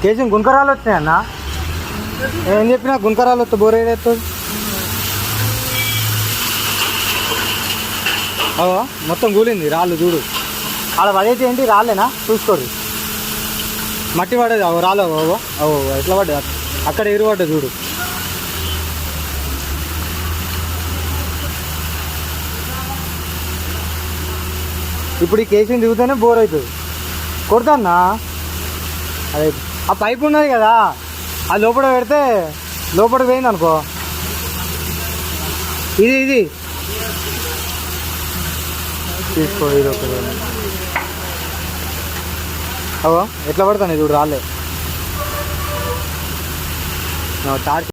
KG గుంకరాలు వచ్చినాయన్న. ఏం చెప్పినా గుంకరాలు వస్తే బోర్ ఏదవుతుంది. అవో మొత్తం కూలింది రాళ్ళు చూడు. ఆడ పడేది ఏంటి రాళ్ళేనా చూసుకోరు. మట్టి పడేది అవు రాళ్ళు. అవో అవో ఎట్లా పడ్డది అక్కడ ఎరువు పడ్డది చూడు. ఇప్పుడు ఈ కేసీని దిగుతూనే బోర్ అవుతుంది. కొడతాన్నా అదే ఆ పైప్ ఉన్నది కదా, అది లోపల పెడితే లోపలికి పోయింది అనుకో. ఇది తీసుకో. ఇది ఒక అవో ఎట్లా పడతాను చూడు రాలే టార్చ్.